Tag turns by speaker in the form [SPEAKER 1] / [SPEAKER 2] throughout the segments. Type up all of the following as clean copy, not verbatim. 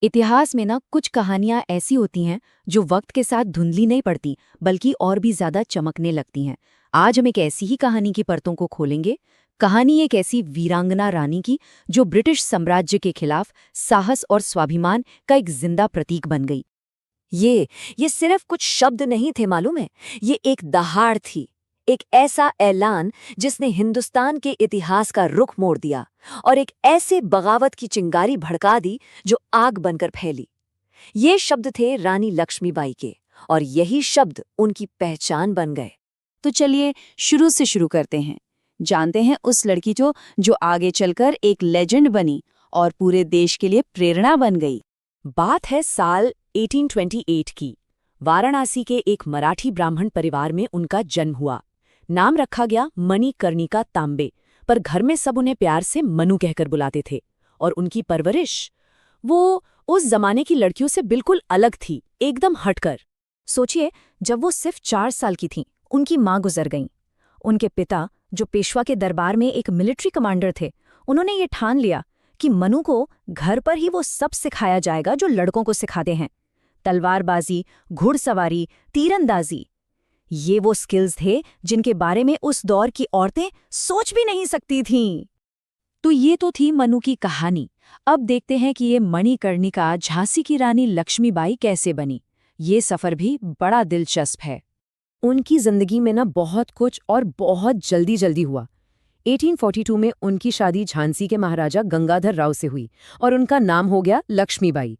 [SPEAKER 1] इतिहास में ना कुछ कहानियां ऐसी होती हैं जो वक्त के साथ धुंधली नहीं पड़ती बल्कि और भी ज्यादा चमकने लगती हैं। आज हम एक ऐसी ही कहानी की परतों को खोलेंगे। कहानी एक ऐसी वीरांगना रानी की जो ब्रिटिश साम्राज्य के खिलाफ साहस और स्वाभिमान का एक जिंदा प्रतीक बन गई।
[SPEAKER 2] ये सिर्फ कुछ शब्द नहीं थे, मालूम है। ये एक दहाड़ थी, एक ऐसा ऐलान जिसने हिंदुस्तान के इतिहास का रुख मोड़ दिया और एक ऐसे बगावत की चिंगारी भड़का दी जो आग बनकर फैली। ये शब्द थे रानी लक्ष्मीबाई के, और यही शब्द उनकी पहचान बन गए।
[SPEAKER 1] तो चलिए शुरू से शुरू करते हैं। जानते हैं उस लड़की जो आगे चलकर एक लेजेंड बनी और पूरे देश के लिए प्रेरणा बन गई।
[SPEAKER 2] बात है साल 1828 की। वाराणसी के एक मराठी ब्राह्मण परिवार में उनका जन्म हुआ। नाम रखा गया मणिकर्णिका तांबे, पर घर में सब उन्हें प्यार से मनु कहकर बुलाते थे। और उनकी परवरिश, वो उस जमाने की लड़कियों से बिल्कुल अलग थी, एकदम हटकर।
[SPEAKER 1] सोचिए, जब वो सिर्फ 4 साल की थीं, उनकी माँ गुजर गईं। उनके पिता, जो पेशवा के दरबार में एक मिलिट्री कमांडर थे, उन्होंने ये ठान लिया कि मनु को घर पर ही वो सब सिखाया जाएगा जो लड़कों को सिखाते हैं। तलवारबाजी, घुड़सवारी, तीरंदाजी, ये वो स्किल्स थे जिनके बारे में उस दौर की औरतें सोच भी नहीं सकती थीं। तो ये तो थी मनु की कहानी। अब देखते हैं कि ये मणिकर्णिका झांसी की रानी लक्ष्मीबाई कैसे बनी। ये सफर भी बड़ा दिलचस्प है।
[SPEAKER 2] उनकी जिंदगी में ना बहुत कुछ और बहुत जल्दी जल्दी हुआ। 1842 में उनकी शादी झांसी के महाराजा गंगाधर राव से हुई और उनका नाम हो गया लक्ष्मीबाई।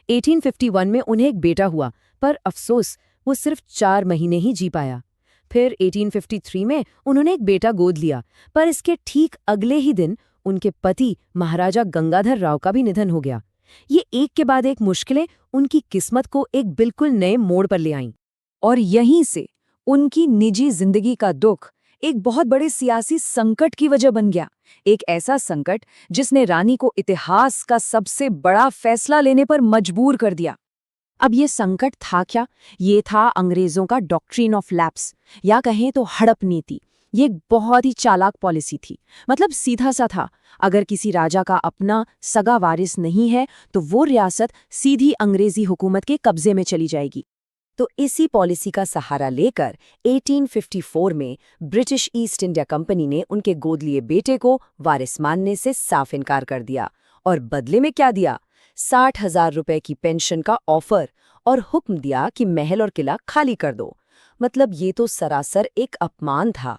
[SPEAKER 2] 1851 में उन्हें एक बेटा हुआ, पर अफसोस वो सिर्फ 4 महीने ही जी पाया। फिर 1853 में उन्होंने एक बेटा गोद लिया, पर इसके ठीक अगले ही दिन उनके पति महाराजा गंगाधर राव का भी निधन हो गया। ये एक के बाद एक मुश्किलें उनकी किस्मत को एक बिल्कुल नए मोड़ पर ले आईं।
[SPEAKER 1] और यहीं से उनकी निजी जिंदगी का दुख एक बहुत बड़े सियासी संकट की वजह बन गया। एक ऐसा संकट जिसने रानी को इतिहास का सबसे बड़ा फैसला लेने पर मजबूर कर दिया।
[SPEAKER 2] अब ये संकट था क्या? ये था अंग्रेजों का डॉक्ट्रिन ऑफ लैप्स, या कहें तो हड़प नीति। ये एक बहुत ही चालाक पॉलिसी थी। मतलब सीधा सा था, अगर किसी राजा का अपना सगा वारिस नहीं है तो वो रियासत सीधी अंग्रेजी हुकूमत के कब्जे में चली जाएगी। तो इसी पॉलिसी का सहारा लेकर 1854 में ब्रिटिश ईस्ट इंडिया कंपनी ने उनके गोद लिए बेटे को वारिस मानने से साफ इनकार कर दिया। और बदले में क्या दिया? 60,000 रुपए की पेंशन का ऑफर, और हुक्म दिया कि महल और किला खाली कर दो। मतलब ये तो सरासर एक अपमान था।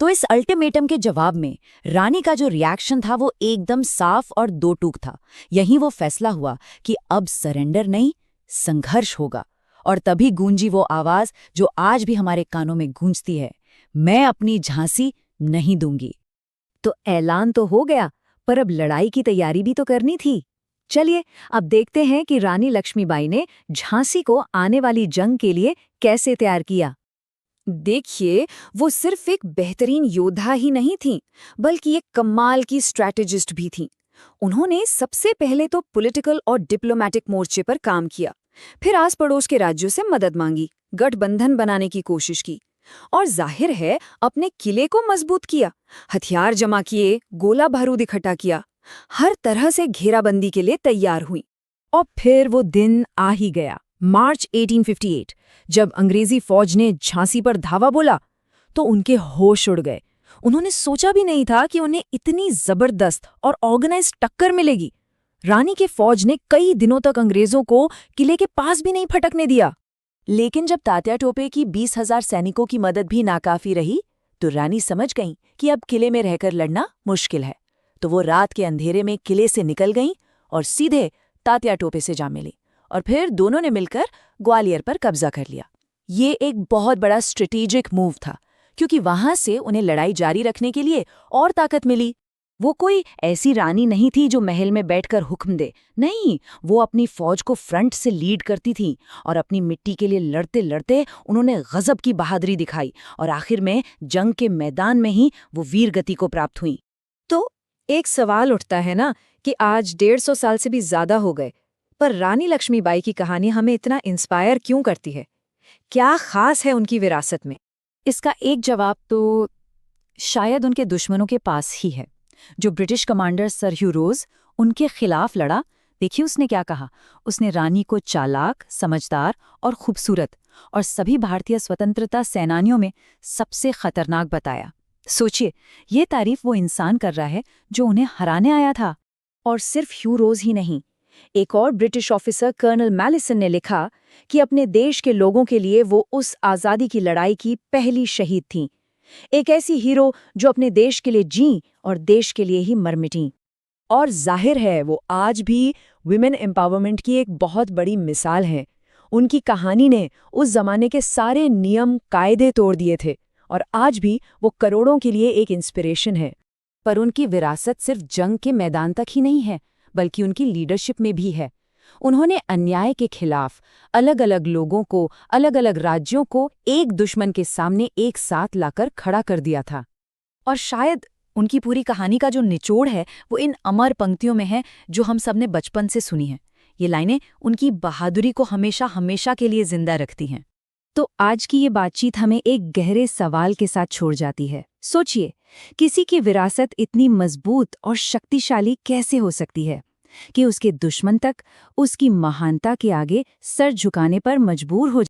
[SPEAKER 2] तो इस अल्टीमेटम के जवाब में रानी का जो रिएक्शन था वो एकदम साफ और दो टूक था। यहीं वो फैसला हुआ कि अब सरेंडर नहीं, संघर्ष होगा। और तभी गूंजी वो आवाज जो आज भी हमारे कानों में गूंजती है, मैं अपनी झांसी नहीं दूंगी। तो ऐलान तो हो गया, पर अब लड़ाई की तैयारी भी तो करनी थी। चलिए अब देखते हैं कि रानी लक्ष्मीबाई ने झांसी को आने वाली जंग के लिए कैसे तैयार किया। देखिए, वो सिर्फ एक बेहतरीन योद्धा ही नहीं थीं, बल्कि एक कमाल की स्ट्रैटेजिस्ट भी थीं। उन्होंने सबसे पहले तो पॉलिटिकल और डिप्लोमैटिक मोर्चे पर काम किया, फिर आस पड़ोस के राज्यों से मदद मांगी, गठबंधन बनाने की कोशिश की, और जाहिर है अपने किले को मजबूत किया, हथियार जमा किए, गोला बारूद इकट्ठा किया, हर तरह से घेराबंदी के लिए तैयार हुई। और फिर वो दिन आ ही गया, मार्च 1858, जब अंग्रेजी फौज ने झांसी पर धावा बोला तो उनके होश उड़ गए। उन्होंने सोचा भी नहीं था कि उन्हें इतनी जबरदस्त और ऑर्गेनाइज्ड टक्कर मिलेगी। रानी के फौज ने कई दिनों तक अंग्रेजों को किले के पास भी नहीं फटकने दिया। लेकिन जब तात्या टोपे की 20,000 सैनिकों की मदद भी नाकाफी रही, तो रानी समझ गईं कि अब किले में रहकर लड़ना मुश्किल है। तो वो रात के अंधेरे में किले से निकल गईं और सीधे तात्या टोपे से जा मिली, और फिर दोनों ने मिलकर ग्वालियर पर कब्जा कर लिया। ये एक बहुत बड़ा स्ट्रेटेजिक मूव था, क्योंकि वहां से उन्हें लड़ाई जारी रखने के लिए और ताकत मिली। वो कोई ऐसी रानी नहीं थी जो महल में बैठकर हुक्म दे, नहीं, वो अपनी फौज को फ्रंट से लीड करती थी, और अपनी मिट्टी के लिए लड़ते लड़ते उन्होंने गजब की बहादुरी दिखाई, और आखिर में जंग के मैदान में ही वो वीर गति को प्राप्त हुई। तो एक सवाल उठता है ना कि आज 150 साल से भी ज्यादा हो गए, पर रानी लक्ष्मीबाई की कहानी हमें इतना इंस्पायर क्यों करती है? क्या खास है उनकी विरासत में? इसका एक जवाब तो शायद उनके दुश्मनों के पास ही है। जो ब्रिटिश कमांडर सर ह्यू रोज उनके खिलाफ लड़ा,
[SPEAKER 1] देखिए उसने क्या कहा। उसने रानी को चालाक, समझदार और खूबसूरत और सभी भारतीय स्वतंत्रता सेनानियों में सबसे खतरनाक बताया। सोचिए, ये तारीफ वो इंसान कर रहा है जो उन्हें हराने आया था। और सिर्फ ह्यू रोज ही नहीं, एक और ब्रिटिश ऑफिसर कर्नल मैलिसन ने लिखा कि अपने देश के लोगों के लिए वो उस आज़ादी की लड़ाई की पहली शहीद थीं। एक ऐसी हीरो जो अपने देश के लिए जी और देश के लिए ही मर मिटीं। और जाहिर है वो आज भी विमेन एम्पावरमेंट की एक बहुत बड़ी मिसाल है। उनकी कहानी ने उस जमाने के सारे नियम कायदे तोड़ दिए थे और आज भी वो करोड़ों के लिए एक इंस्पिरेशन है। पर उनकी विरासत सिर्फ जंग के मैदान तक ही नहीं है, बल्कि उनकी लीडरशिप में भी है। उन्होंने अन्याय के खिलाफ अलग अलग लोगों को, अलग अलग राज्यों को एक दुश्मन के सामने एक साथ लाकर खड़ा कर दिया था। और शायद उनकी पूरी कहानी का जो निचोड़ है वो इन अमर पंक्तियों में है जो हम सबने बचपन से सुनी हैं। ये लाइनें उनकी बहादुरी को हमेशा हमेशा के लिए जिंदा रखती हैं। तो आज की ये बातचीत हमें एक गहरे सवाल के साथ छोड़ जाती है। सोचिए, किसी की विरासत इतनी मजबूत और शक्तिशाली कैसे हो सकती है कि उसके दुश्मन तक उसकी महानता के आगे सर झुकाने पर मजबूर हो